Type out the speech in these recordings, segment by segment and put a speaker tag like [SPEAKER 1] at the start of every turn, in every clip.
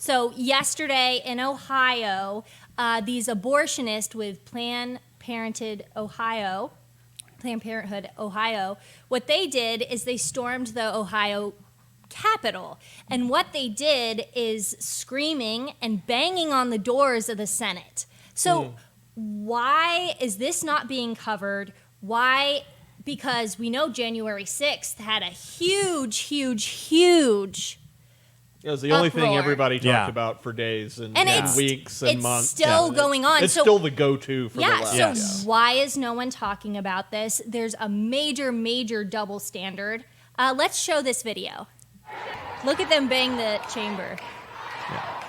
[SPEAKER 1] So yesterday in Ohio, these abortionists with Planned Parenthood, Ohio, what they did is they stormed the Ohio Capitol. And what they did is screaming and banging on the doors of the Senate. So why is this not being covered? Why? Because we know January 6th had a huge
[SPEAKER 2] it was the only thing
[SPEAKER 1] uproar.
[SPEAKER 2] everybody talked about for days and weeks and months.
[SPEAKER 1] It's still going on.
[SPEAKER 2] It's still the go-to for the left.
[SPEAKER 1] So why is no one talking about this? There's a major double standard. Let's show this video. Look at them bang the chamber.
[SPEAKER 3] Yeah.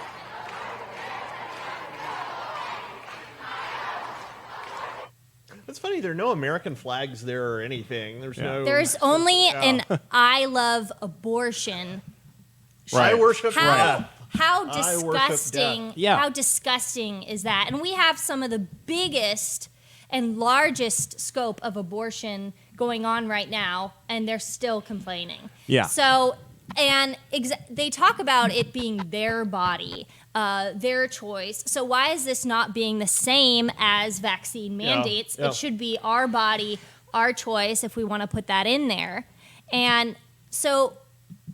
[SPEAKER 2] It's funny, there are no American flags there or anything.
[SPEAKER 1] There's only an I love abortion.
[SPEAKER 2] I worship
[SPEAKER 1] how
[SPEAKER 2] disgusting
[SPEAKER 1] how disgusting is that? And we have some of the biggest and largest scope of abortion going on right now, and they're still complaining. So they talk about it being their body, their choice. So why is this not being the same as vaccine mandates? It should be our body, our choice, if we want to put that in there. And so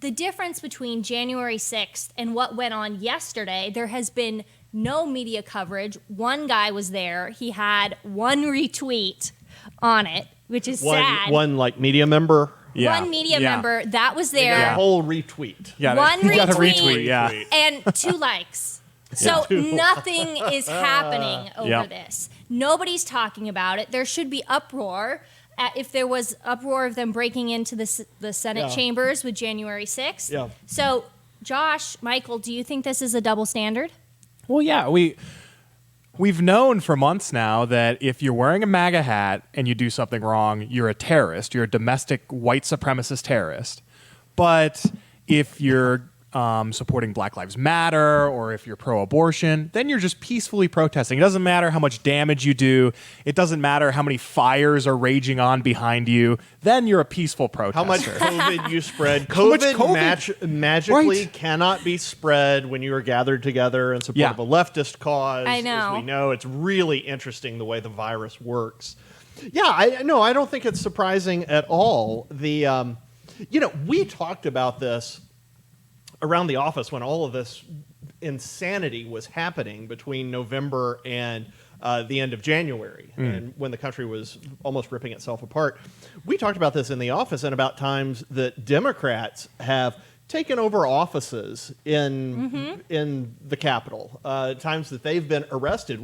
[SPEAKER 1] the difference between January 6th and what went on yesterday, there has been no media coverage. One guy was there. He had one retweet on it, which is sad.
[SPEAKER 2] One media member.
[SPEAKER 1] One media member that was there.
[SPEAKER 2] A whole retweet.
[SPEAKER 1] One retweet,
[SPEAKER 3] got a retweet,
[SPEAKER 1] and 2 likes. So nothing is happening over this. Nobody's talking about it. There should be uproar. If there was uproar of them breaking into the Senate chambers with January 6th. So, Josh, Michael, do you think this is a double standard?
[SPEAKER 3] Well, yeah, we've known for months now that if you're wearing a MAGA hat and you do something wrong, you're a terrorist. You're a domestic white supremacist terrorist. But if you're supporting Black Lives Matter or if you're pro-abortion, then you're just peacefully protesting. It doesn't matter how much damage you do. It doesn't matter how many fires are raging on behind you. Then you're a peaceful protester.
[SPEAKER 2] How much COVID you spread. COVID magically cannot be spread when you are gathered together in support of a leftist cause.
[SPEAKER 1] I know.
[SPEAKER 2] As we know, it's really interesting the way the virus works. Yeah, I don't think it's surprising at all. We talked about this around the office when all of this insanity was happening between November and the end of January, and when the country was almost ripping itself apart. We talked about this in the office and about times that Democrats have taken over offices in the Capitol, times that they've been arrested.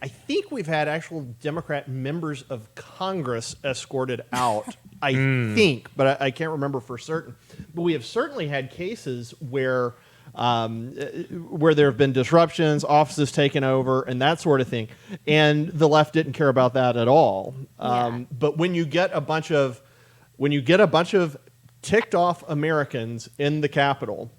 [SPEAKER 2] I think we've had actual Democrat members of Congress escorted out, I think, but I can't remember for certain. But we have certainly had cases where there have been disruptions, offices taken over, and that sort of thing. And the left didn't care about that at all. But when you get a bunch of ticked off Americans in the Capitol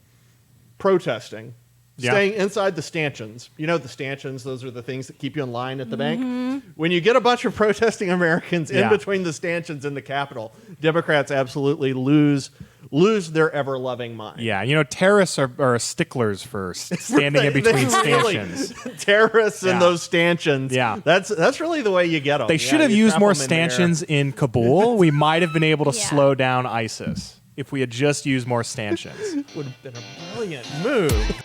[SPEAKER 2] protesting, staying inside the stanchions. You know the stanchions, those are the things that keep you in line at the bank. When you get a bunch of protesting Americans in between the stanchions in the Capitol, Democrats absolutely lose their ever-loving mind.
[SPEAKER 3] Yeah, terrorists are sticklers for standing in between stanchions.
[SPEAKER 2] Terrorists in those stanchions. Yeah. That's really the way you get them.
[SPEAKER 3] They should have used more stanchions in Kabul. We might have been able to slow down ISIS if we had just used more stanchions.
[SPEAKER 2] Would have been a brilliant move.